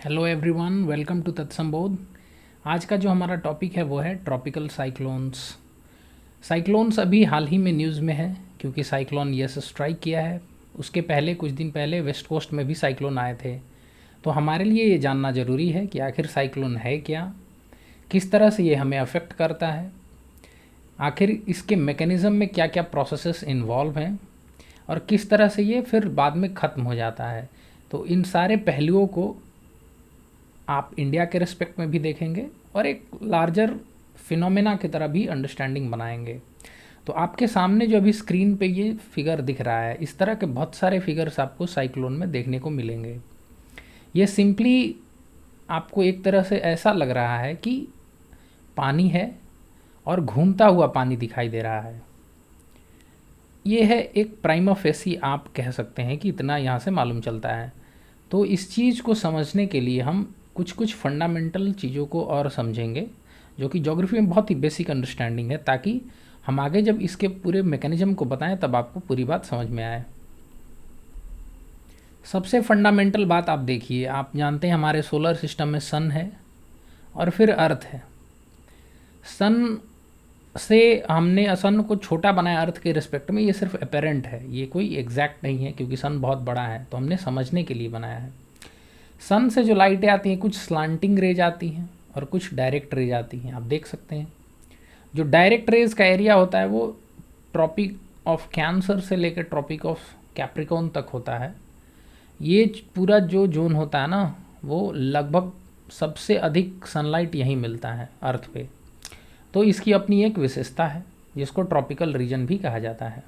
Hello everyone, welcome to Tatsambodh. आज का जो हमारा टॉपिक है वो है ट्रॉपिकल साइक्लोन्स। साइक्लोन्स अभी हाल ही में न्यूज़ में है क्योंकि साइक्लोन यस स्ट्राइक किया है। उसके पहले कुछ दिन पहले वेस्ट कोस्ट में भी साइक्लोन आए थे। तो हमारे लिए ये जानना ज़रूरी है कि आखिर साइक्लोन है क्या, किस तरह से ये हमें अफेक्ट करता है, आखिर इसके मैकेनिज़्म में क्या क्या प्रोसेसेस इन्वॉल्व हैं और किस तरह से ये फिर बाद में ख़त्म हो जाता है। तो इन सारे पहलुओं को आप इंडिया के रिस्पेक्ट में भी देखेंगे और एक लार्जर फिनोमेना की तरह भी अंडरस्टैंडिंग बनाएंगे। तो आपके सामने जो अभी स्क्रीन पे ये फिगर दिख रहा है, इस तरह के बहुत सारे फिगर्स आपको साइक्लोन में देखने को मिलेंगे। ये सिंपली आपको एक तरह से ऐसा लग रहा है कि पानी है और घूमता हुआ पानी दिखाई दे रहा है। ये है एक प्राइमा फेसी, आप कह सकते हैं कि इतना यहाँ से मालूम चलता है। तो इस चीज़ को समझने के लिए हम कुछ कुछ फंडामेंटल चीज़ों को और समझेंगे जो कि ज्योग्राफी में बहुत ही बेसिक अंडरस्टैंडिंग है, ताकि हम आगे जब इसके पूरे मैकेनिज्म को बताएं तब आपको पूरी बात समझ में आए। सबसे फंडामेंटल बात आप देखिए, आप जानते हैं हमारे सोलर सिस्टम में सन है और फिर अर्थ है। सन से हमने सन को छोटा बनाया अर्थ के रिस्पेक्ट में, ये सिर्फ अपेरेंट है, ये कोई एग्जैक्ट नहीं है क्योंकि सन बहुत बड़ा है, तो हमने समझने के लिए बनाया है। सन से जो लाइटें आती हैं, कुछ स्लांटिंग रेज आती हैं और कुछ डायरेक्ट रेज आती हैं। आप देख सकते हैं जो डायरेक्ट रेज का एरिया होता है वो ट्रॉपिक ऑफ कैंसर से लेकर ट्रॉपिक ऑफ कैप्रिकॉर्न तक होता है। ये पूरा जो जोन होता है ना, वो लगभग सबसे अधिक सनलाइट यहीं मिलता है अर्थ पे। तो इसकी अपनी एक विशेषता है जिसको ट्रॉपिकल रीजन भी कहा जाता है।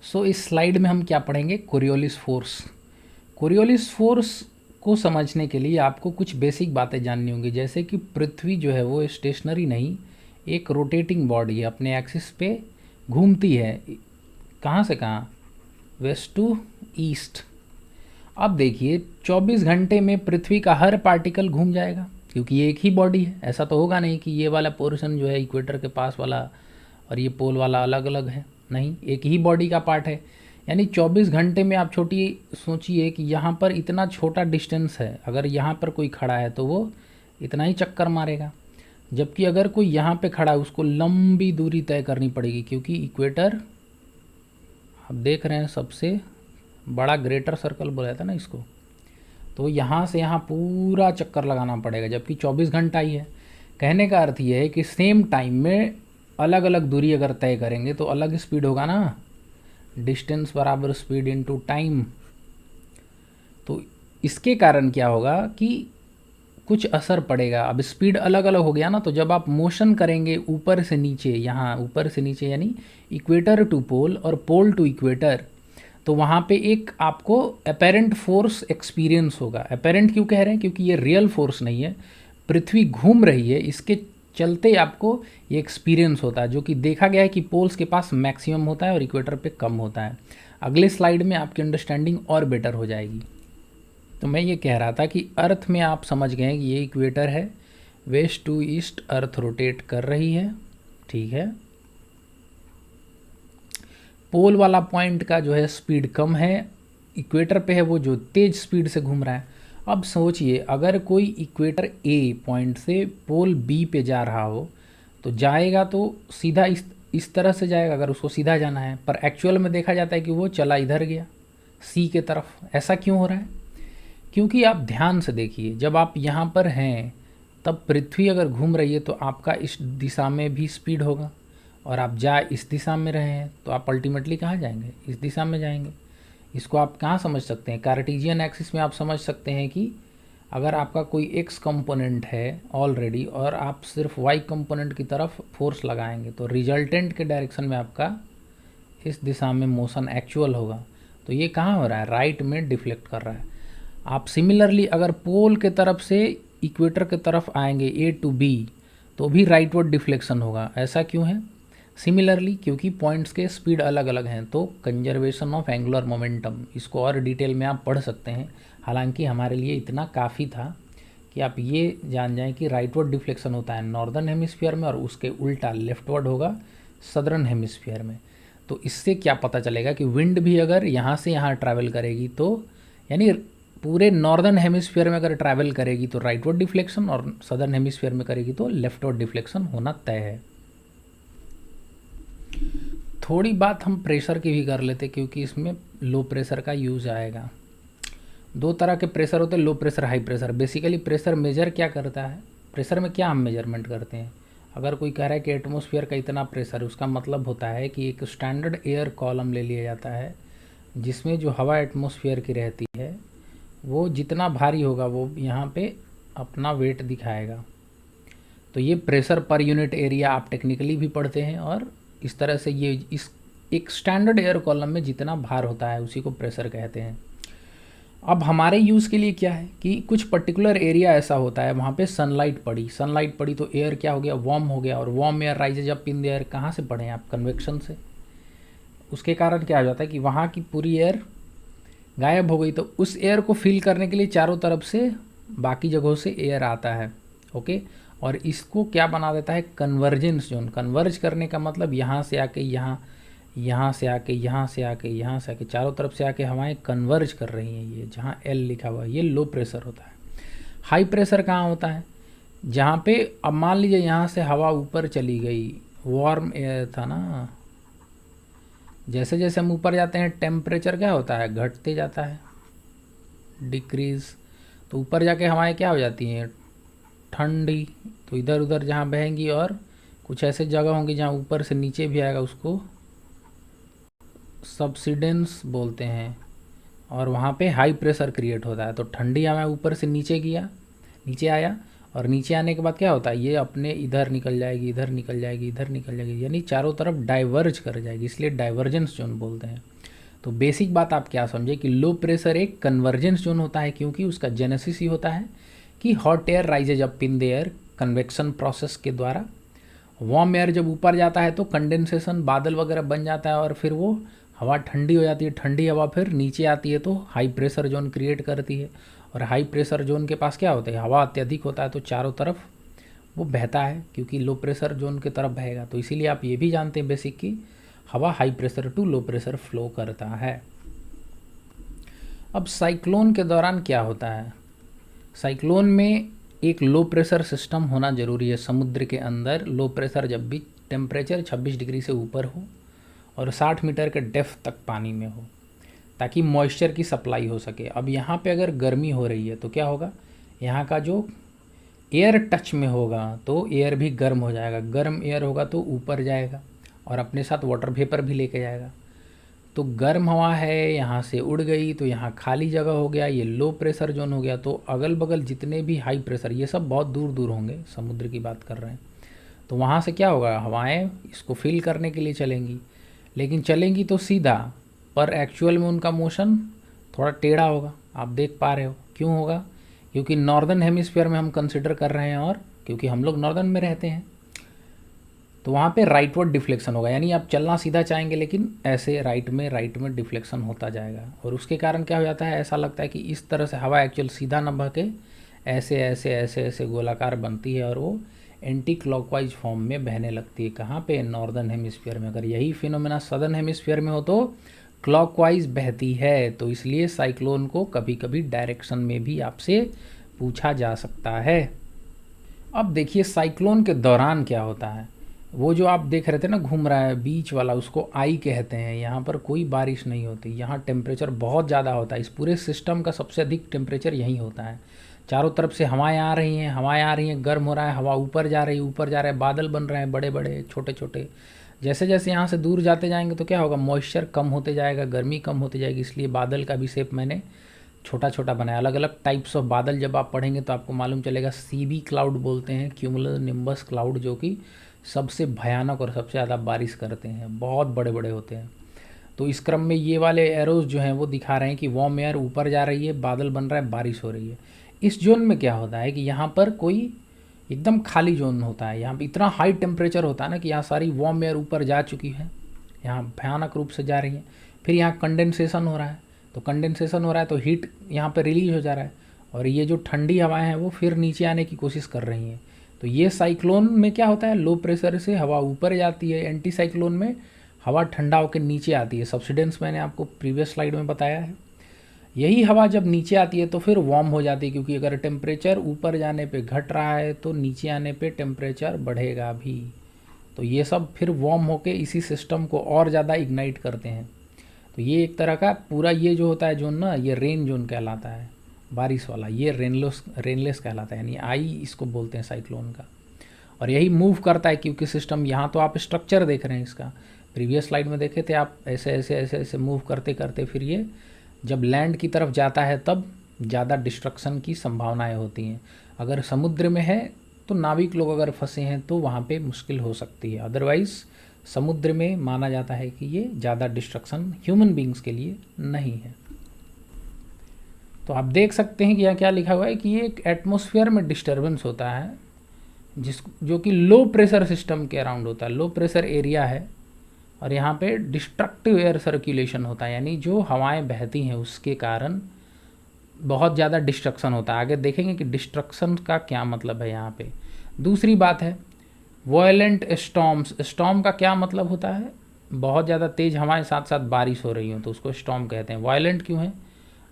सो इस स्लाइड में हम क्या पढ़ेंगे, कोरियोलिस फोर्स। कोरियोलिस फोर्स को समझने के लिए आपको कुछ बेसिक बातें जाननी होंगी, जैसे कि पृथ्वी जो है वो स्टेशनरी नहीं, एक रोटेटिंग बॉडी है, अपने एक्सिस पे घूमती है। कहाँ से कहाँ, वेस्ट टू ईस्ट। अब देखिए 24 घंटे में पृथ्वी का हर पार्टिकल घूम जाएगा क्योंकि ये एक ही बॉडी है। ऐसा तो होगा नहीं कि ये वाला पोर्शन जो है इक्वेटर के पास वाला और ये पोल वाला अलग अलग है, नहीं, एक ही बॉडी का पार्ट है। यानी 24 घंटे में आप छोटी सोचिए कि यहाँ पर इतना छोटा डिस्टेंस है, अगर यहाँ पर कोई खड़ा है तो वो इतना ही चक्कर मारेगा, जबकि अगर कोई यहाँ पे खड़ा है उसको लंबी दूरी तय करनी पड़ेगी क्योंकि इक्वेटर आप देख रहे हैं सबसे बड़ा ग्रेटर सर्कल बोला जाता है ना इसको, तो यहाँ से यहाँ पूरा चक्कर लगाना पड़ेगा, जबकि 24 घंटा ही है। कहने का अर्थ ये है कि सेम टाइम में अलग अलग दूरी अगर तय करेंगे तो अलग स्पीड होगा ना, डिस्टेंस बराबर स्पीड इनटू टाइम। तो इसके कारण क्या होगा कि कुछ असर पड़ेगा। अब स्पीड अलग अलग हो गया ना, तो जब आप मोशन करेंगे ऊपर से नीचे, यहाँ ऊपर से नीचे यानी इक्वेटर टू पोल और पोल टू इक्वेटर, तो वहाँ पे एक आपको अपेरेंट फोर्स एक्सपीरियंस होगा। अपेरेंट क्यों कह रहे हैं, क्योंकि ये रियल फोर्स नहीं है, पृथ्वी घूम रही है, इसके चलते आपको ये एक्सपीरियंस होता है, जो कि देखा गया है कि पोल्स के पास मैक्सिमम होता है और इक्वेटर पे कम होता है। अगले स्लाइड में आपकी अंडरस्टैंडिंग और बेटर हो जाएगी। तो मैं ये कह रहा था कि अर्थ में आप समझ गए हैं कि ये इक्वेटर है, west to east earth rotate कर रही है, ठीक है। पोल वाला पॉइंट का जो है स्पीड कम है, इक्वेटर पे है वो जो तेज़ स्पीड से घूम रहा है। अब सोचिए अगर कोई इक्वेटर ए पॉइंट से पोल बी पे जा रहा हो तो जाएगा तो सीधा इस तरह से जाएगा अगर उसको सीधा जाना है, पर एक्चुअल में देखा जाता है कि वो चला इधर गया सी के तरफ। ऐसा क्यों हो रहा है, क्योंकि आप ध्यान से देखिए, जब आप यहाँ पर हैं तब पृथ्वी अगर घूम रही है तो आपका इस दिशा में भी स्पीड होगा, और आप जा इस दिशा में रहे हैं तो आप अल्टीमेटली कहाँ जाएंगे, इस दिशा में जाएंगे। इसको आप कहाँ समझ सकते हैं, कार्टेशियन एक्सिस में आप समझ सकते हैं कि अगर आपका कोई एक्स कंपोनेंट है ऑलरेडी और आप सिर्फ वाई कंपोनेंट की तरफ फोर्स लगाएंगे तो रिजल्टेंट के डायरेक्शन में आपका इस दिशा में मोशन एक्चुअल होगा। तो ये कहाँ हो रहा है, राइट में डिफ्लेक्ट कर रहा है। आप सिमिलरली अगर पोल के तरफ से इक्वेटर के तरफ आएंगे ए टू बी तो भी राइटवर्ड डिफ्लेक्शन होगा। ऐसा क्यों है, सिमिलरली क्योंकि पॉइंट्स के स्पीड अलग अलग हैं। तो कंजर्वेशन ऑफ एंगुलर मोमेंटम, इसको और डिटेल में आप पढ़ सकते हैं, हालांकि हमारे लिए इतना काफ़ी था कि आप ये जान जाएं कि राइटवर्ड डिफ्लेक्शन होता है नॉर्दर्न हेमिस्फीयर में और उसके उल्टा लेफ्टवर्ड होगा सदर्न हेमिस्फीयर में। तो इससे क्या पता चलेगा कि विंड भी अगर यहाँ से यहाँ ट्रैवल करेगी तो यानी पूरे नॉर्दर्न हेमिस्फीयर में अगर ट्रैवल करेगी तो राइटवर्ड डिफ्लेक्शन, और सदर्न हेमिस्फीयर में करेगी तो लेफ्टवर्ड डिफ्लेक्शन होना तय है। थोड़ी बात हम प्रेशर की भी कर लेते, क्योंकि इसमें लो प्रेशर का यूज़ आएगा। दो तरह के प्रेशर होते हैं, low pressure, high pressure. Basically pressure measure क्या करता है, प्रेशर में क्या हम मेजरमेंट करते हैं। अगर कोई कह रहा है कि एटमॉस्फेयर का इतना प्रेशर, उसका मतलब होता है कि एक स्टैंडर्ड एयर कॉलम ले लिया जाता है जिसमें जो हवा एटमॉस्फेयर की रहती है वो जितना भारी होगा वो यहाँ पे अपना वेट दिखाएगा। तो ये प्रेशर पर यूनिट एरिया आप टेक्निकली भी पढ़ते हैं, और इस तरह से ये इस एक स्टैंडर्ड एयर कॉलम में जितना भार होता है उसी को प्रेशर कहते हैं। अब हमारे यूज़ के लिए क्या है कि कुछ पर्टिकुलर एरिया ऐसा होता है वहाँ पे सनलाइट पड़ी तो एयर क्या हो गया, वार्म हो गया, और warm air rises up in the air. कहाँ से पढ़े आप, कन्वेक्शन से। उसके कारण क्या हो जाता है कि वहाँ की पूरी एयर गायब हो गई, तो उस एयर को फिल करने के लिए चारों तरफ से बाकी जगहों से एयर आता है। ओके, और इसको क्या बना देता है, कन्वर्जेंस जोन। कन्वर्ज करने का मतलब यहाँ से आके यहाँ, यहाँ से आके यहाँ से आके यहाँ से आके चारों तरफ से आके हवाएं कन्वर्ज कर रही हैं। ये जहाँ एल लिखा हुआ है ये लो प्रेशर होता है। हाई प्रेशर कहाँ होता है, जहाँ पे अब मान लीजिए यहाँ से हवा ऊपर चली गई, वार्म एयर था ना, जैसे जैसे हम ऊपर जाते हैं टेम्परेचर क्या होता है, घटते जाता है, डिक्रीज। तो ऊपर जाके हवाएं क्या हो जाती हैं, ठंडी। तो इधर उधर जहाँ बहेंगी, और कुछ ऐसे जगह होंगी जहाँ ऊपर से नीचे भी आएगा, उसको सबसिडेंस बोलते हैं, और वहाँ पे हाई प्रेशर क्रिएट होता है। तो ठंडी हवा ऊपर से नीचे आया, और नीचे आने के बाद क्या होता है, ये अपने इधर निकल जाएगी, इधर निकल जाएगी, इधर निकल जाएगी, यानी चारों तरफ डाइवर्ज कर जाएगी, इसलिए डाइवर्जेंस जोन बोलते हैं। तो बेसिक बात आप क्या समझे कि लो प्रेशर एक कन्वर्जेंस जोन होता है, क्योंकि उसका जेनेसिस ही होता है कि hot air rises up in the air convection process के द्वारा। वार्म एयर जब ऊपर जाता है तो कंडेंसेशन, बादल वगैरह बन जाता है, और फिर वो हवा ठंडी हो जाती है। ठंडी हवा फिर नीचे आती है तो हाई प्रेशर जोन क्रिएट करती है, और हाई प्रेशर जोन के पास क्या होता है, हवा अत्यधिक होता है तो चारों तरफ वो बहता है, क्योंकि लो प्रेशर जोन की तरफ बहेगा। तो इसीलिए आप ये भी जानते हैं बेसिक कि हवा high pressure to low pressure flow करता है। अब साइक्लोन के दौरान क्या होता है, साइक्लोन में एक लो प्रेशर सिस्टम होना ज़रूरी है। समुद्र के अंदर लो प्रेशर जब भी टेम्परेचर 26 डिग्री से ऊपर हो और 60 मीटर के डेप्थ तक पानी में हो, ताकि मॉइस्चर की सप्लाई हो सके। अब यहाँ पे अगर गर्मी हो रही है तो क्या होगा, यहाँ का जो एयर टच में होगा तो एयर भी गर्म हो जाएगा, गर्म एयर होगा तो ऊपर जाएगा और अपने साथ वाटर वेपर भी लेके जाएगा। तो गर्म हवा है, यहाँ से उड़ गई तो यहाँ खाली जगह हो गया, ये लो प्रेशर जोन हो गया। तो अगल बगल जितने भी हाई प्रेशर, ये सब बहुत दूर दूर होंगे, समुद्र की बात कर रहे हैं, तो वहाँ से क्या होगा, हवाएं इसको फिल करने के लिए चलेंगी, लेकिन चलेंगी तो सीधा, पर एक्चुअल में उनका मोशन थोड़ा टेढ़ा होगा। आप देख पा रहे हो क्यों होगा, क्योंकि नॉर्दर्न हेमिस्फीयर में हम कंसिडर कर रहे हैं, और क्योंकि हम लोग नॉर्दर्न में रहते हैं तो वहाँ पे राइटवर्ड डिफ्लेक्शन होगा, यानी आप चलना सीधा चाहेंगे लेकिन ऐसे राइट में डिफ्लेक्शन होता जाएगा। और उसके कारण क्या हो जाता है, ऐसा लगता है कि इस तरह से हवा एक्चुअल सीधा न बह के ऐसे ऐसे ऐसे ऐसे गोलाकार बनती है, और वो एंटी क्लॉकवाइज फॉर्म में बहने लगती है। कहाँ पे, नॉर्दर्न हेमिस्फीयर में। अगर यही फिनोमेना सदर्न हेमिस्फीयर में हो तो क्लॉकवाइज बहती है। तो इसलिए साइक्लोन को कभी कभी डायरेक्शन में भी आपसे पूछा जा सकता है। अब देखिए साइक्लोन के दौरान क्या होता है, वो जो आप देख रहे थे ना घूम रहा है बीच वाला, उसको आई कहते हैं। यहाँ पर कोई बारिश नहीं होती, यहाँ टेम्परेचर बहुत ज़्यादा होता है। इस पूरे सिस्टम का सबसे अधिक टेम्परेचर यहीं होता है। चारों तरफ से हवाएं आ रही हैं, गर्म हो रहा है, हवा ऊपर जा रही है, बादल बन रहे हैं बड़े बड़े छोटे छोटे। जैसे जैसे यहाँ से दूर जाते जाएंगे तो क्या होगा, मॉइस्चर कम होते जाएगा, गर्मी कम होती जाएगी। इसलिए बादल का भी शेप मैंने छोटा छोटा बनाया। अलग अलग टाइप्स ऑफ बादल जब आप पढ़ेंगे तो आपको मालूम चलेगा। सीबी क्लाउड बोलते हैं, क्यूमुलर निम्बस क्लाउड, जो कि सबसे भयानक और सबसे ज़्यादा बारिश करते हैं, बहुत बड़े बड़े होते हैं। तो इस क्रम में ये वाले एरोज जो हैं वो दिखा रहे हैं कि वार्म एयर ऊपर जा रही है, बादल बन रहा है, बारिश हो रही है। इस जोन में क्या होता है कि यहाँ पर कोई एकदम खाली जोन होता है, यहाँ पर इतना हाई टेम्परेचर होता है ना कि यहाँ सारी वार्म एयर ऊपर जा चुकी है, यहाँ भयानक रूप से जा रही है। फिर यहाँ कंडेंसेशन हो रहा है, तो कंडेंसेशन हो रहा है तो हीट यहाँ पर रिलीज हो जा रहा है, और ये जो ठंडी हवाएं हैं वो फिर नीचे आने की कोशिश कर रही हैं। तो ये साइक्लोन में क्या होता है, लो प्रेशर से हवा ऊपर जाती है, एंटी साइक्लोन में हवा ठंडा होकर नीचे आती है। सब्सिडेंस मैंने आपको प्रीवियस स्लाइड में बताया है। यही हवा जब नीचे आती है तो फिर वार्म हो जाती है, क्योंकि अगर टेम्परेचर ऊपर जाने पे घट रहा है तो नीचे आने पे टेम्परेचर बढ़ेगा भी। तो ये सब फिर वार्म होके इसी सिस्टम को और ज़्यादा इग्नाइट करते हैं। तो ये एक तरह का पूरा ये जो होता है जोन ना, ये रेन जोन कहलाता है, बारिश वाला, ये रेनलेस कहलाता है, यानी आई इसको बोलते हैं साइक्लोन का। और यही मूव करता है क्योंकि सिस्टम, यहाँ तो आप स्ट्रक्चर देख रहे हैं इसका, प्रीवियस स्लाइड में देखे थे आप, ऐसे ऐसे ऐसे ऐसे मूव करते करते फिर ये जब लैंड की तरफ जाता है तब ज़्यादा डिस्ट्रक्शन की संभावनाएं होती हैं। अगर समुद्र में है तो नाविक लोग अगर फंसे हैं तो वहाँ पे मुश्किल हो सकती है, अदरवाइज़ समुद्र में माना जाता है कि ये ज़्यादा डिस्ट्रक्शन ह्यूमन बींग्स के लिए नहीं है। तो आप देख सकते हैं कि यहाँ क्या लिखा हुआ है कि ये एक एटमॉस्फेयर में डिस्टर्बेंस होता है जो कि लो प्रेशर सिस्टम के अराउंड होता है, लो प्रेशर एरिया है, और यहाँ पे डिस्ट्रक्टिव एयर सर्कुलेशन होता है, यानी जो हवाएं बहती हैं उसके कारण बहुत ज़्यादा डिस्ट्रक्शन होता है। आगे देखेंगे कि डिस्ट्रक्शन का क्या मतलब है यहाँ पे। दूसरी बात है वॉयलेंट स्टॉर्म्स। स्टॉर्म का क्या मतलब होता है, बहुत ज़्यादा तेज़ हवाएं साथ साथ बारिश हो रही हो तो उसको स्टॉर्म कहते हैं। वायलेंट क्यों है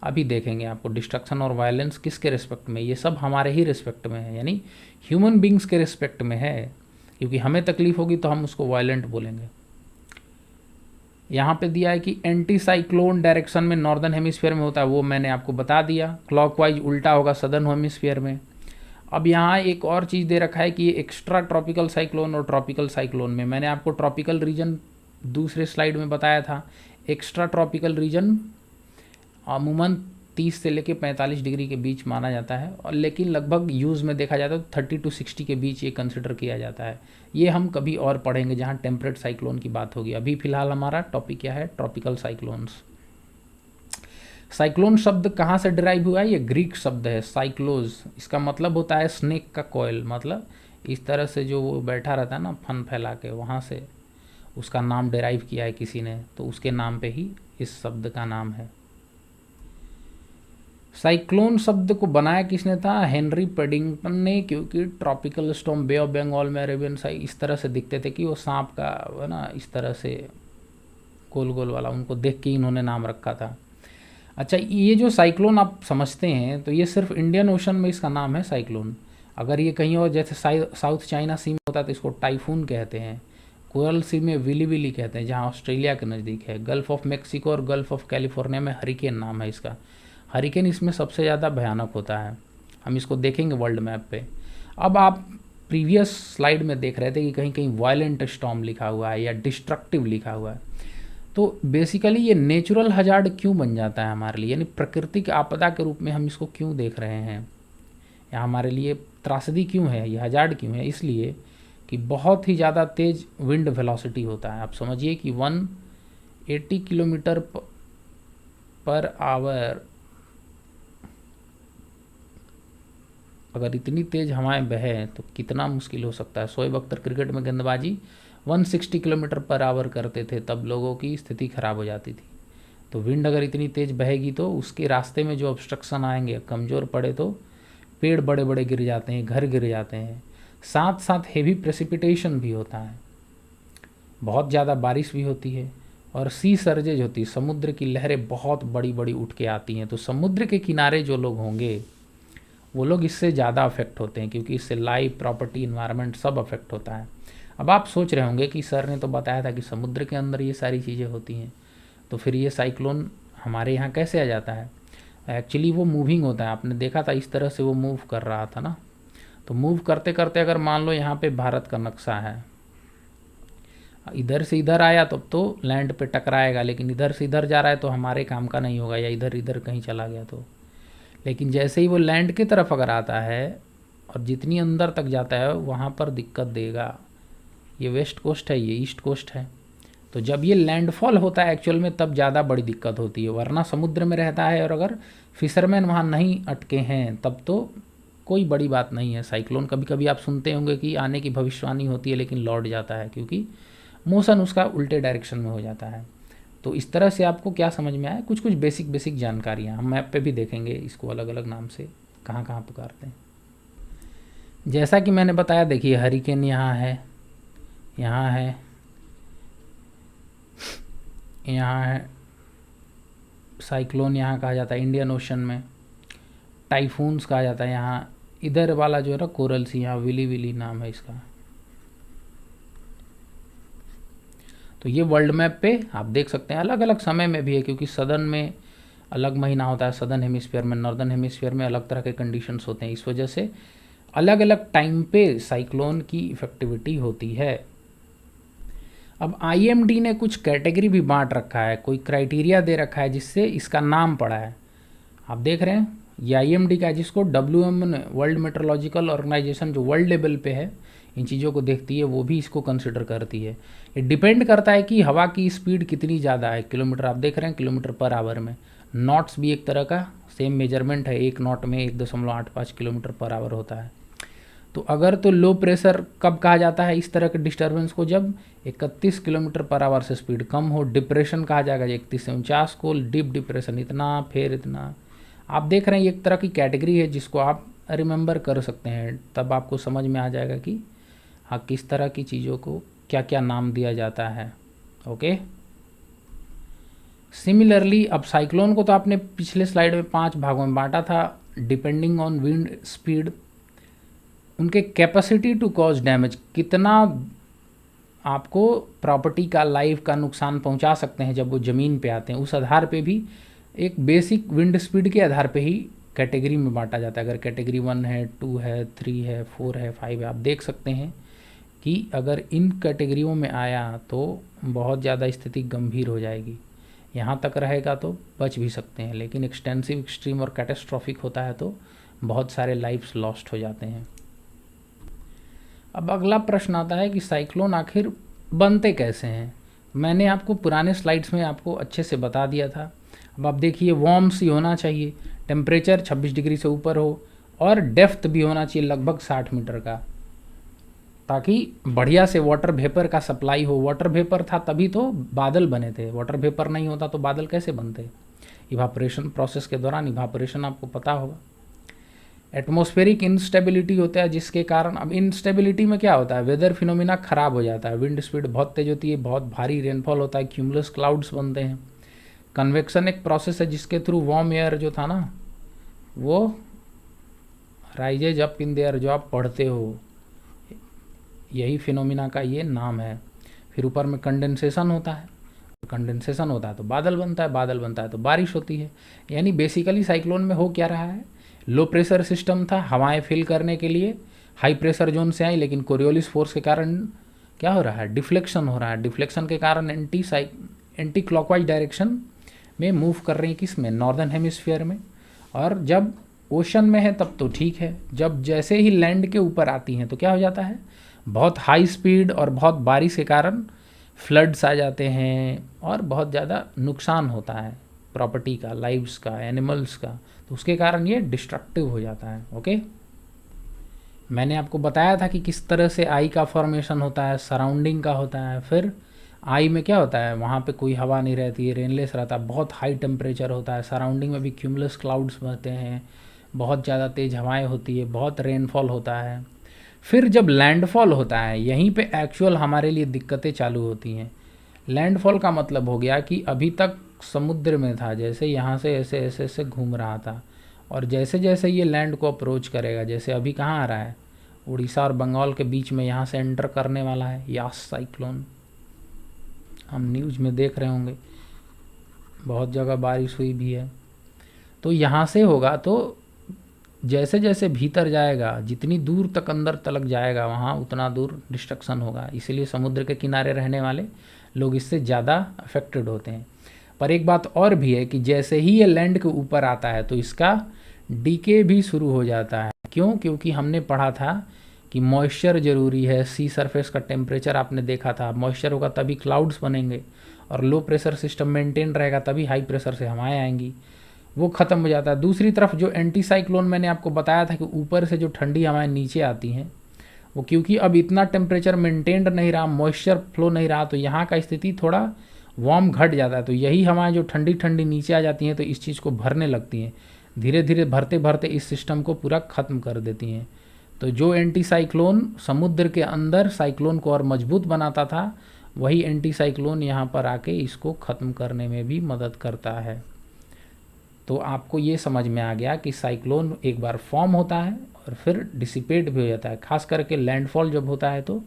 अभी देखेंगे आपको। डिस्ट्रक्शन और वायलेंस किसके रिस्पेक्ट में, ये सब हमारे ही रिस्पेक्ट में है, यानी ह्यूमन बींग्स के रिस्पेक्ट में है, क्योंकि हमें तकलीफ होगी तो हम उसको वायलेंट बोलेंगे। यहाँ पे दिया है कि एंटी साइक्लोन डायरेक्शन में नॉर्दर्न हेमिस्फीयर में होता है, वो मैंने आपको बता दिया। क्लॉकवाइज उल्टा होगा सदर्न हेमिस्फीयर में। अब यहाँ एक और चीज़ दे रखा है कि ये एक्स्ट्रा ट्रॉपिकल साइक्लोन और ट्रॉपिकल साइक्लोन में, मैंने आपको ट्रॉपिकल रीजन दूसरे स्लाइड में बताया था। एक्स्ट्रा ट्रॉपिकल रीजन अमूमन 30 से लेकर 45 डिग्री के बीच माना जाता है, और लेकिन लगभग यूज़ में देखा जाता है तो 30 to 60 के बीच ये कंसिडर किया जाता है। ये हम कभी और पढ़ेंगे जहाँ टेम्परेट साइक्लोन की बात होगी। अभी फिलहाल हमारा टॉपिक क्या है, ट्रॉपिकल साइक्लोन्स। साइक्लोन शब्द कहाँ से डिराइव हुआ है, ये ग्रीक शब्द है साइक्लोज। इसका मतलब होता है स्नेक का कॉयल, मतलब इस तरह से जो वो बैठा रहता है ना फन फैला के, वहाँ से उसका नाम डिराइव किया है किसी ने, तो उसके नाम पे ही इस शब्द का नाम है। साइक्लोन शब्द को बनाया किसने था, हेनरी पेडिंगटन ने, क्योंकि tropical storm bay of Bengal में अरेबियन इस तरह से दिखते थे कि वो सांप का है ना, इस तरह से गोल गोल वाला, उनको देख के इन्होंने नाम रखा था। अच्छा, ये जो साइक्लोन आप समझते हैं तो ये सिर्फ इंडियन ओशन में इसका नाम है साइक्लोन। अगर ये कहीं और जैसे साउथ चाइना सी में होता है तो इसको टाइफून कहते हैं। कोरल सी में विली विली कहते हैं जहाँ ऑस्ट्रेलिया के नज़दीक है। गल्फ़ ऑफ मेक्सिको और गल्फ़ ऑफ कैलिफोर्निया में हरिकेन नाम है इसका। हरिकेन इसमें सबसे ज़्यादा भयानक होता है, हम इसको देखेंगे वर्ल्ड मैप पे। अब आप प्रीवियस स्लाइड में देख रहे थे कि कहीं कहीं वायलेंट स्टॉर्म लिखा हुआ है या डिस्ट्रक्टिव लिखा हुआ है, तो बेसिकली ये नेचुरल हजार्ड क्यों बन जाता है हमारे लिए, यानी प्राकृतिक आपदा के रूप में हम इसको क्यों देख रहे हैं, या हमारे लिए त्रासदी क्यों है, ये हजार्ड क्यों है। इसलिए कि बहुत ही ज़्यादा तेज़ विंड वेलोसिटी होता है। आप समझिए कि 180 किलोमीटर पर आवर, अगर इतनी तेज़ हवाएं बहें तो कितना मुश्किल हो सकता है। शोएब अख्तर क्रिकेट में गेंदबाजी 160 किलोमीटर पर आवर करते थे, तब लोगों की स्थिति ख़राब हो जाती थी। तो विंड अगर इतनी तेज़ बहेगी तो उसके रास्ते में जो ऑब्स्ट्रक्शन आएंगे, कमज़ोर पड़े तो पेड़ बड़े बड़े गिर जाते हैं, घर गिर जाते हैं, साथ साथ हेवी प्रेसिपिटेशन भी होता है, बहुत ज़्यादा बारिश भी होती है, और सी सर्जेज होती है, समुद्र की लहरें बहुत बड़ी बड़ी उठ के आती हैं। तो समुद्र के किनारे जो लोग होंगे वो लोग इससे ज़्यादा अफेक्ट होते हैं, क्योंकि इससे लाइफ, प्रॉपर्टी, इन्वायरमेंट सब अफेक्ट होता है। अब आप सोच रहे होंगे कि सर ने तो बताया था कि समुद्र के अंदर ये सारी चीज़ें होती हैं, तो फिर ये साइक्लोन हमारे यहाँ कैसे आ जाता है। एक्चुअली वो मूविंग होता है, आपने देखा था इस तरह से वो मूव कर रहा था ना। तो मूव करते करते अगर मान लो यहाँ पे भारत का नक्शा है, इधर से इधर आया तो लैंड पे टकराएगा, लेकिन इधर से इधर जा रहा है तो हमारे काम का नहीं होगा, या इधर इधर कहीं चला गया तो। लेकिन जैसे ही वो लैंड की तरफ अगर आता है और जितनी अंदर तक जाता है वहाँ पर दिक्कत देगा। ये वेस्ट कोस्ट है, ये ईस्ट कोस्ट है, तो जब ये लैंडफॉल होता है एक्चुअल में तब ज़्यादा बड़ी दिक्कत होती है। वरना समुद्र में रहता है और अगर फिशरमैन वहाँ नहीं अटके हैं तब तो कोई बड़ी बात नहीं है। साइक्लोन कभी कभी आप सुनते होंगे कि आने की भविष्यवाणी होती है लेकिन लौट जाता है, क्योंकि मोशन उसका उल्टे डायरेक्शन में हो जाता है। तो इस तरह से आपको क्या समझ में आया, कुछ कुछ बेसिक जानकारियाँ हम मैप पे भी देखेंगे, इसको अलग अलग नाम से कहाँ कहाँ पुकारते हैं। जैसा कि मैंने बताया, देखिए हरिकेन यहाँ है, यहाँ है, यहाँ है, साइक्लोन यहाँ कहा जाता है इंडियन ओशन में, टाइफून्स कहा जाता है यहाँ, इधर वाला जो है ना कोरल सी, यहाँ विली विली नाम है इसका। तो ये वर्ल्ड मैप पे आप देख सकते हैं, अलग अलग समय में भी है, क्योंकि सदर्न में अलग महीना होता है, सदर्न हेमिस्फीयर में, नॉर्दर्न हेमिस्फीयर में अलग तरह के कंडीशंस होते हैं, इस वजह से अलग अलग टाइम पे साइक्लोन की इफेक्टिविटी होती है। अब IMD ने कुछ कैटेगरी भी बांट रखा है, कोई क्राइटेरिया दे रखा है जिससे इसका नाम पड़ा है। आप देख रहे हैं ये IMD का है, जिसको WM वर्ल्ड मेट्रोलॉजिकल ऑर्गेनाइजेशन जो वर्ल्ड लेवल पे है इन चीज़ों को देखती है, वो भी इसको कंसिडर करती है। ये डिपेंड करता है कि हवा की स्पीड कितनी ज़्यादा है, किलोमीटर आप देख रहे हैं किलोमीटर पर आवर में। नॉट्स भी एक तरह का सेम मेजरमेंट है, 1 नॉट में 1.85 किलोमीटर पर आवर होता है। तो अगर तो लो प्रेशर कब कहा जाता है इस तरह के डिस्टर्बेंस को, जब 31 किलोमीटर पर आवर से स्पीड कम हो। डिप्रेशन कहा जाएगा 31 से 49 को, डीप डिप्रेशन इतना, फिर इतना। आप देख रहे हैं ये एक तरह की कैटेगरी है जिसको आप रिमेंबर कर सकते हैं, तब आपको समझ में आ जाएगा कि हाँ किस तरह की चीज़ों को क्या क्या नाम दिया जाता है। ओके, सिमिलरली अब साइक्लोन को तो आपने पिछले स्लाइड में 5 भागों में बांटा था, डिपेंडिंग ऑन विंड स्पीड, उनके कैपेसिटी टू कॉज डैमेज, कितना आपको प्रॉपर्टी का, लाइफ का नुकसान पहुंचा सकते हैं जब वो ज़मीन पे आते हैं, उस आधार पे भी एक बेसिक विंड स्पीड के आधार पे ही कैटेगरी में बांटा जाता है। अगर कैटेगरी 1 है, 2 है, 3 है, 4 है, 5 है, आप देख सकते हैं कि अगर इन कैटेगरियों में आया तो बहुत ज़्यादा स्थिति गंभीर हो जाएगी। यहाँ तक रहेगा तो बच भी सकते हैं, लेकिन एक्सटेंसिव, एक्सट्रीम और कैटेस्ट्रॉफिक होता है तो बहुत सारे लाइफ्स लॉस्ट हो जाते हैं। अब अगला प्रश्न आता है कि साइक्लोन आखिर बनते कैसे हैं। मैंने आपको पुराने स्लाइड्स में आपको अच्छे से बता दिया था। अब आप देखिए वार्म सी होना चाहिए, टेम्परेचर 26 डिग्री से ऊपर हो, और डेप्थ भी होना चाहिए लगभग 60 मीटर का, ताकि बढ़िया से वाटर वेपर का सप्लाई हो। वाटर वेपर था तभी तो बादल बने थे, वाटर वेपर नहीं होता तो बादल कैसे बनते। इवापोरेशन प्रोसेस के दौरान, इवापोरेशन आपको पता होगा, एटमॉस्फेरिक इंस्टेबिलिटी होता है, जिसके कारण, अब इंस्टेबिलिटी में क्या होता है, वेदर फिनोमिना खराब हो जाता है, विंड स्पीड बहुत तेज होती है, बहुत भारी रेनफॉल होता है, क्यूमुलस क्लाउड्स बनते हैं। कन्वेक्शन एक प्रोसेस है जिसके थ्रू वार्म एयर जो था ना वो rises up in the air, जो आप पढ़ते हो, यही फिनोमिना का ये नाम है। फिर ऊपर में कंडेंसेशन होता है, कंडेंसेशन होता है तो बादल बनता है, बादल बनता है तो बारिश होती है। यानी बेसिकली साइक्लोन में हो क्या रहा है, लो प्रेशर सिस्टम था, हवाएं फिल करने के लिए हाई प्रेशर जोन से आई, लेकिन कोरियोलिस फोर्स के कारण क्या हो रहा है, डिफ्लेक्शन हो रहा है। डिफ्लेक्शन के कारण एंटी क्लॉकवाइज डायरेक्शन में मूव कर रही है, किस में, नॉर्दर्न हेमिस्फीयर में। और जब ओशन में है तब तो ठीक है, जब जैसे ही लैंड के ऊपर आती हैं तो क्या हो जाता है, बहुत हाई स्पीड और बहुत बारिश के कारण फ्लड्स आ जाते हैं और बहुत ज़्यादा नुकसान होता है प्रॉपर्टी का, लाइव्स का, एनिमल्स का, तो उसके कारण ये डिस्ट्रक्टिव हो जाता है। ओके, मैंने आपको बताया था कि किस तरह से आई का फॉर्मेशन होता है, सराउंडिंग का होता है। फिर आई में क्या होता है, वहाँ पे कोई हवा नहीं रहती है, रेनलेस रहता है, बहुत हाई टेम्परेचर होता है। सराउंडिंग में भी क्यूमुलस क्लाउड्स बनते हैं, बहुत ज़्यादा तेज़ हवाएं होती है, बहुत रेनफॉल होता है। फिर जब लैंडफॉल होता है, यहीं पे एक्चुअल हमारे लिए दिक्कतें चालू होती हैं। लैंडफॉल का मतलब हो गया कि अभी तक समुद्र में था, जैसे यहाँ से ऐसे ऐसे ऐसे घूम रहा था, और जैसे जैसे ये लैंड को अप्रोच करेगा, जैसे अभी कहाँ आ रहा है, उड़ीसा और बंगाल के बीच में यहाँ से एंटर करने वाला है यास साइक्लोन। हम न्यूज़ में देख रहे होंगे, बहुत जगह बारिश हुई भी है। तो यहाँ से होगा तो जैसे जैसे भीतर जाएगा, जितनी दूर तक अंदर तलक जाएगा, वहाँ उतना दूर डिस्ट्रक्शन होगा। इसीलिए समुद्र के किनारे रहने वाले लोग इससे ज़्यादा अफेक्टेड होते हैं। पर एक बात और भी है कि जैसे ही ये लैंड के ऊपर आता है तो इसका डीके भी शुरू हो जाता है। क्यों? क्योंकि हमने पढ़ा था कि मॉइस्चर ज़रूरी है, सी सरफेस का टेम्परेचर आपने देखा था, मॉइस्चर होगा तभी क्लाउड्स बनेंगे, और लो प्रेशर सिस्टम मेंटेन रहेगा तभी हाई प्रेशर से हवाएं आएंगी, वो ख़त्म हो जाता है। दूसरी तरफ जो एंटी साइक्लोन मैंने आपको बताया था कि ऊपर से जो ठंडी हवाएं नीचे आती हैं, वो क्योंकि अब इतना टेम्परेचर मेंटेन्ड नहीं रहा, मॉइस्चर फ्लो नहीं रहा, तो यहाँ का स्थिति थोड़ा वार्म घट जाता है। तो यही हवाएं जो ठंडी ठंडी नीचे आ जाती हैं तो इस चीज़ को भरने लगती हैं, धीरे धीरे भरते भरते इस सिस्टम को पूरा ख़त्म कर देती हैं। तो जो एंटी साइक्लोन समुद्र के अंदर साइक्लोन को और मजबूत बनाता था, वही एंटी साइक्लोन यहाँ पर आके इसको ख़त्म करने में भी मदद करता है। तो आपको ये समझ में आ गया कि साइक्लोन एक बार फॉर्म होता है और फिर डिसिपेट भी हो जाता है। खास करके लैंडफॉल जब होता है तो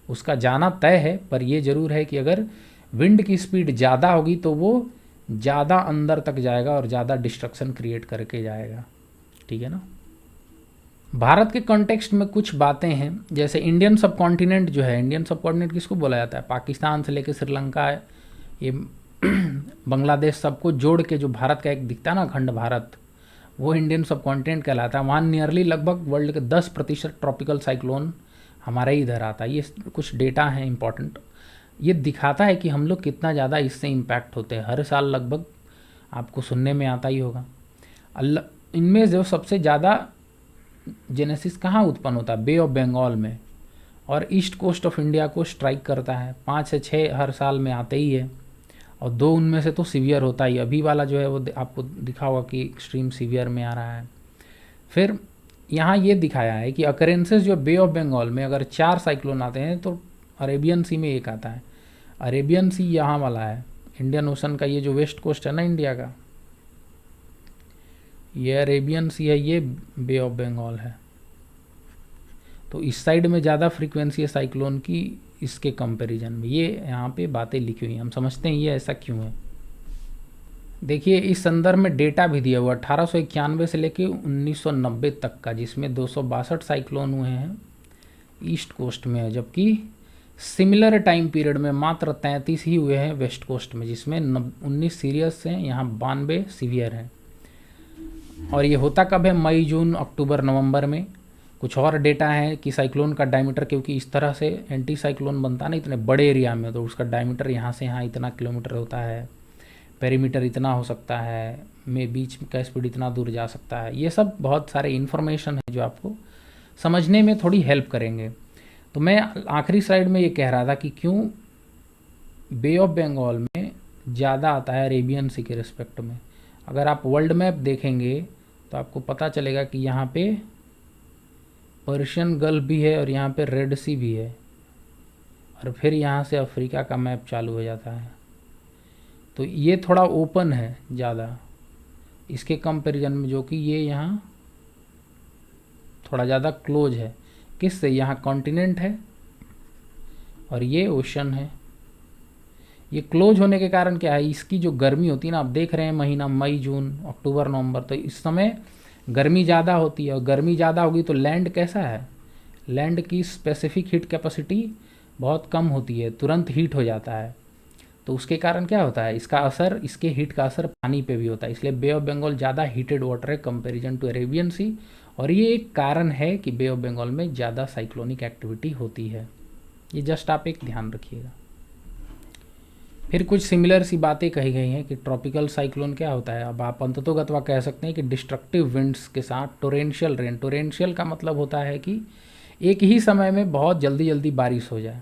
उसका जाना तय है, पर ये ज़रूर है कि अगर विंड की स्पीड ज़्यादा होगी तो वो ज़्यादा अंदर तक जाएगा और ज़्यादा डिस्ट्रक्शन क्रिएट करके जाएगा। ठीक है ना। भारत के कॉन्टेक्स्ट में कुछ बातें हैं, जैसे इंडियन सब कॉन्टिनेंट जो है, इंडियन सब कॉन्टिनेंट किसको बोला जाता है? पाकिस्तान से लेकर श्रीलंका, ये बांग्लादेश, सबको जोड़ के जो भारत का एक दिखता है ना खंड भारत, वो इंडियन सब कॉन्टिनेंट कहलाता है। वहाँ नियरली लगभग वर्ल्ड के 10% ट्रॉपिकल साइक्लोन हमारे इधर आता है। ये कुछ डेटा है इंपॉर्टेंट। ये दिखाता है कि हम लोग कितना ज़्यादा इससे इम्पैक्ट होते हैं। हर साल लगभग आपको सुनने में आता ही होगा। इनमें जो सबसे ज़्यादा जेनेसिस कहाँ उत्पन्न होता है? बे ऑफ बंगाल में, और ईस्ट कोस्ट ऑफ इंडिया को स्ट्राइक करता है। 5 से 6 हर साल में आते ही है, और 2 उनमें से तो सीवियर होता ही। अभी वाला जो है वो आपको दिखा होगा कि एक्सट्रीम सीवियर में आ रहा है। फिर यहाँ ये दिखाया है कि अकरेंसेस जो बे ऑफ बंगाल में अगर 4 साइक्लोन आते हैं तो अरेबियन सी में एक आता है। अरेबियन सी यहाँ वाला है, इंडियन ओशन का, ये जो वेस्ट कोस्ट है ना इंडिया का, ये अरेबियन सी है, ये बे ऑफ बंगाल है। तो इस साइड में ज़्यादा फ्रीक्वेंसी है साइक्लोन की इसके कंपैरिजन में। ये यहाँ पे बातें लिखी हुई हैं, हम समझते हैं ये ऐसा क्यों है। देखिए इस संदर्भ में डेटा भी दिया हुआ 1891 से लेके 1990 तक का, जिसमें 262 साइक्लोन हुए हैं ईस्ट कोस्ट में, जबकि सिमिलर टाइम पीरियड में मात्र 33 ही हुए हैं वेस्ट कोस्ट में, जिसमें 19 सीरियस हैं, यहाँ 92 सीवियर हैं। और ये होता कब है? मई, जून, अक्टूबर, नवंबर में। कुछ और डेटा है कि साइक्लोन का डायमीटर, क्योंकि इस तरह से एंटी साइक्लोन बनता है ना इतने बड़े एरिया में, तो उसका डायमीटर यहाँ से यहाँ इतना किलोमीटर होता है, पेरीमीटर इतना हो सकता है, में बीच का स्पीड इतना दूर जा सकता है। ये सब बहुत सारे इन्फॉर्मेशन है जो आपको समझने में थोड़ी हेल्प करेंगे। तो मैं आखिरी स्लाइड में ये कह रहा था कि क्यों बे ऑफ बंगाल में ज़्यादा आता है अरेबियन सी के रिस्पेक्ट में। अगर आप वर्ल्ड मैप देखेंगे तो आपको पता चलेगा कि यहाँ पे पर्शियन गल्फ भी है और यहाँ पे रेड सी भी है, और फिर यहाँ से अफ्रीका का मैप चालू हो जाता है। तो ये थोड़ा ओपन है ज़्यादा इसके कंपैरिजन में, जो कि ये यहाँ थोड़ा ज़्यादा क्लोज है। किससे? यहाँ कॉन्टिनेंट है और ये ओशन है। ये क्लोज होने के कारण क्या है, इसकी जो गर्मी होती है ना, आप देख रहे हैं महीना मई, जून, अक्टूबर, नवंबर, तो इस समय गर्मी ज़्यादा होती है, और गर्मी ज़्यादा होगी तो लैंड कैसा है? लैंड की स्पेसिफिक हीट कैपेसिटी बहुत कम होती है, तुरंत हीट हो जाता है। तो उसके कारण क्या होता है, इसका असर, इसके हीट का असर पानी पे भी होता है। इसलिए बे ऑफ बंगाल ज़्यादा हीटेड वाटर है कंपेरिजन टू अरेबियन सी, और ये एक कारण है कि बे ऑफ बंगाल में ज़्यादा साइक्लोनिक एक्टिविटी होती है। ये जस्ट आप एक ध्यान रखिएगा। फिर कुछ सिमिलर सी बातें कही गई हैं कि ट्रॉपिकल साइक्लोन क्या होता है। अब आप अंततोगत्वा कह सकते हैं कि डिस्ट्रक्टिव विंड्स के साथ टोरेंशियल रेन। टोरेंशियल का मतलब होता है कि एक ही समय में बहुत जल्दी जल्दी बारिश हो जाए।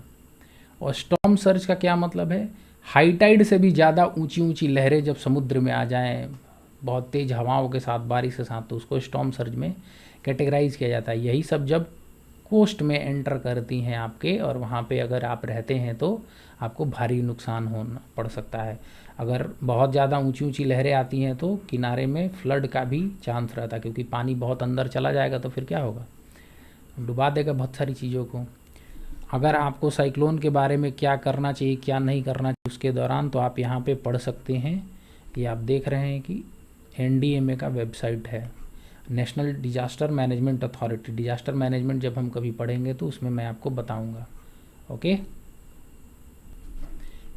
और स्टॉर्म सर्ज का क्या मतलब है? हाई टाइड से भी ज़्यादा ऊंची ऊंची लहरें जब समुद्र में आ जाएं बहुत तेज़ हवाओं के साथ, बारिश के साथ, तो उसको स्टॉर्म सर्ज में कैटेगराइज किया जाता है। यही सब जब कोस्ट में एंटर करती हैं आपके, और वहाँ पे अगर आप रहते हैं तो आपको भारी नुकसान होना पड़ सकता है। अगर बहुत ज़्यादा ऊंची ऊंची लहरें आती हैं तो किनारे में फ्लड का भी चांस रहता है, क्योंकि पानी बहुत अंदर चला जाएगा तो फिर क्या होगा, डुबा देगा बहुत सारी चीज़ों को। अगर आपको साइक्लोन के बारे में क्या करना चाहिए, क्या नहीं करना चाहिए उसके दौरान, तो आप यहाँ पे पढ़ सकते हैं। ये आप देख रहे हैं कि NDMA का वेबसाइट है, national disaster management authority. Disaster management जब हम कभी पढ़ेंगे तो उसमें मैं आपको बताऊंगा। ओके,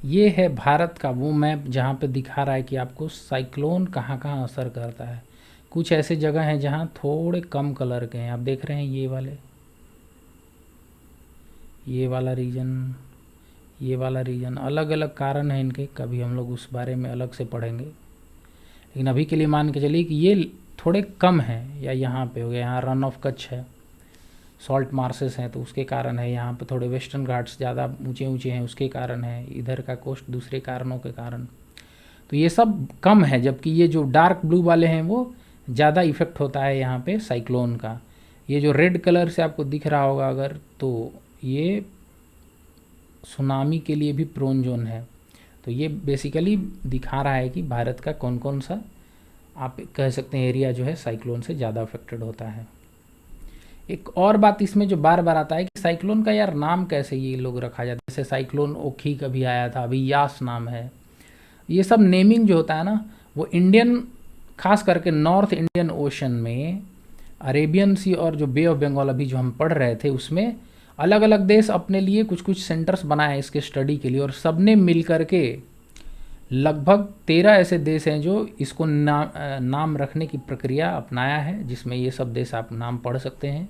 ये है भारत का वो मैप जहाँ पे दिखा रहा है कि आपको साइक्लोन कहाँ कहाँ असर करता है। कुछ ऐसे जगह हैं जहाँ थोड़े कम कलर के हैं, आप देख रहे हैं ये वाला रीजन, ये वाला रीजन। अलग अलग कारण हैं इनके, कभी हम लोग उस बारे में अलग से पढ़ेंगे, लेकिन अभी के लिए मान के चलिए कि ये थोड़े कम हैं। या यहाँ पे हो गया, यहाँ रन ऑफ कच्छ है, सॉल्ट मार्सेस हैं तो उसके कारण है। यहाँ पे थोड़े वेस्टर्न घाट्स ज़्यादा ऊंचे ऊंचे हैं उसके कारण है। इधर का कोस्ट दूसरे कारणों के कारण, तो ये सब कम है। जबकि ये जो डार्क ब्लू वाले हैं वो ज़्यादा इफेक्ट होता है यहाँ पे साइक्लोन का। ये जो रेड कलर से आपको दिख रहा होगा अगर, तो ये सुनामी के लिए भी प्रोन जोन है। तो ये बेसिकली दिखा रहा है कि भारत का कौन कौन सा आप कह सकते हैं एरिया जो है साइक्लोन से ज़्यादा अफेक्टेड होता है। एक और बात इसमें जो बार बार आता है कि साइक्लोन का यार नाम कैसे ये लोग रखा जाता है, जैसे साइक्लोन ओखी कभी आया था, अभी यास नाम है। ये सब नेमिंग जो होता है ना, वो इंडियन, खास करके नॉर्थ इंडियन ओशन में अरेबियन सी और जो बे ऑफ बंगाल अभी जो हम पढ़ रहे थे, उसमें अलग अलग देश अपने लिए कुछ कुछ सेंटर्स बनाए इसके स्टडी के लिए, और सब ने मिल करके लगभग 13 ऐसे देश हैं जो इसको नाम रखने की प्रक्रिया अपनाया है, जिसमें ये सब देश आप नाम पढ़ सकते हैं।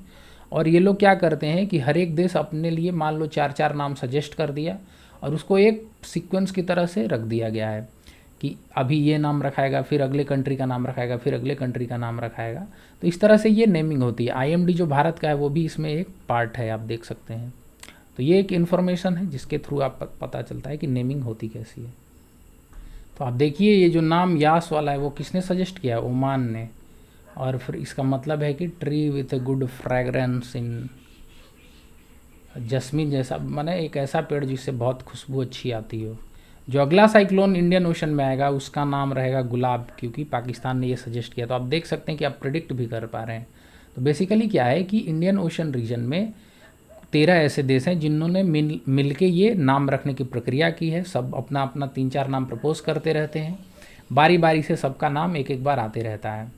और ये लोग क्या करते हैं कि हर एक देश अपने लिए मान लो 4-4 नाम सजेस्ट कर दिया, और उसको एक सीक्वेंस की तरह से रख दिया गया है कि अभी ये नाम रखाएगा, फिर अगले कंट्री का नाम रखाएगा, फिर अगले कंट्री का नाम रखाएगा। तो इस तरह से ये नेमिंग होती है। IMD जो भारत का है वो भी इसमें एक पार्ट है, आप देख सकते हैं। तो ये एक इन्फॉर्मेशन है जिसके थ्रू आप पता चलता है कि नेमिंग होती कैसी है। तो आप देखिए ये जो नाम यास वाला है वो किसने सजेस्ट किया, ओमान ने। और फिर इसका मतलब है कि tree with a good fragrance in, jasmine जैसा, माने एक ऐसा पेड़ जिससे बहुत खुशबू अच्छी आती हो। जो अगला साइक्लोन इंडियन ओशन में आएगा उसका नाम रहेगा गुलाब, क्योंकि पाकिस्तान ने ये सजेस्ट किया। तो आप देख सकते हैं कि आप प्रिडिक्ट भी कर पा रहे हैं। तो बेसिकली क्या है कि इंडियन ओशन रीजन में 13 ऐसे देश हैं जिन्होंने मिल के ये नाम रखने की प्रक्रिया की है। सब अपना अपना 3-4 नाम प्रपोज करते रहते हैं, बारी बारी से सबका नाम एक एक बार आते रहता है।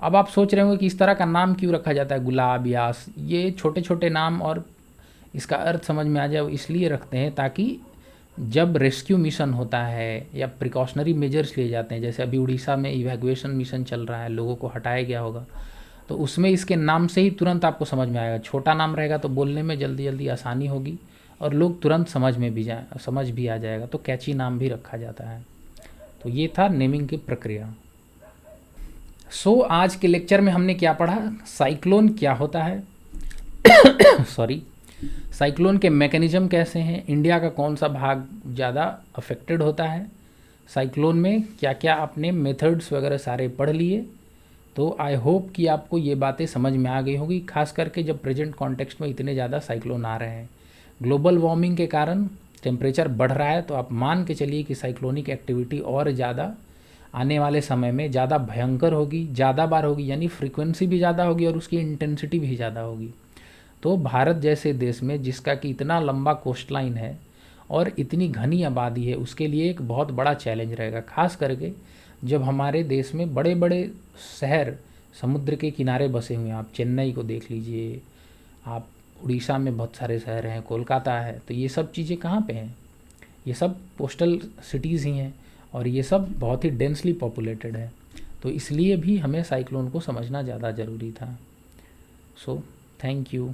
अब आप सोच रहे होंगे कि इस तरह का नाम क्यों रखा जाता है, गुलाब, यास, ये छोटे छोटे नाम, और इसका अर्थ समझ में आ जाए, इसलिए रखते हैं ताकि जब रेस्क्यू मिशन होता है या प्रिकॉशनरी मेजर्स लिए जाते हैं, जैसे अभी उड़ीसा में इवैक्यूएशन मिशन चल रहा है, लोगों को हटाया गया होगा, तो उसमें इसके नाम से ही तुरंत आपको समझ में आएगा। छोटा नाम रहेगा तो बोलने में जल्दी जल्दी आसानी होगी और लोग तुरंत समझ भी आ जाएगा, तो कैची नाम भी रखा जाता है। तो ये था नेमिंग की प्रक्रिया। आज के लेक्चर में हमने क्या पढ़ा, साइक्लोन क्या होता है सॉरी, साइक्लोन के मैकेनिज्म कैसे हैं, इंडिया का कौन सा भाग ज़्यादा अफेक्टेड होता है, साइक्लोन में क्या क्या आपने मेथड्स वगैरह सारे पढ़ लिए। तो आई होप कि आपको ये बातें समझ में आ गई होगी, खास करके जब प्रेजेंट कॉन्टेक्स्ट में इतने ज़्यादा साइक्लोन आ रहे हैं। ग्लोबल वार्मिंग के कारण टेम्परेचर बढ़ रहा है, तो आप मान के चलिए कि साइक्लोनिक एक्टिविटी और ज़्यादा आने वाले समय में ज़्यादा भयंकर होगी, ज़्यादा बार होगी, यानी फ्रीक्वेंसी भी ज़्यादा होगी और उसकी इंटेंसिटी भी ज़्यादा होगी। तो भारत जैसे देश में जिसका कि इतना लंबा कोस्ट लाइन है और इतनी घनी आबादी है, उसके लिए एक बहुत बड़ा चैलेंज रहेगा, खास करके जब हमारे देश में बड़े बड़े शहर समुद्र के किनारे बसे हुए हैं। आप चेन्नई को देख लीजिए, आप उड़ीसा में बहुत सारे शहर हैं, कोलकाता है, तो ये सब चीज़ें कहाँ पे हैं, ये सब कोस्टल सिटीज़ ही हैं और ये सब बहुत ही डेंसली पॉपुलेटेड है। तो इसलिए भी हमें साइक्लोन को समझना ज़्यादा ज़रूरी था। So thank you.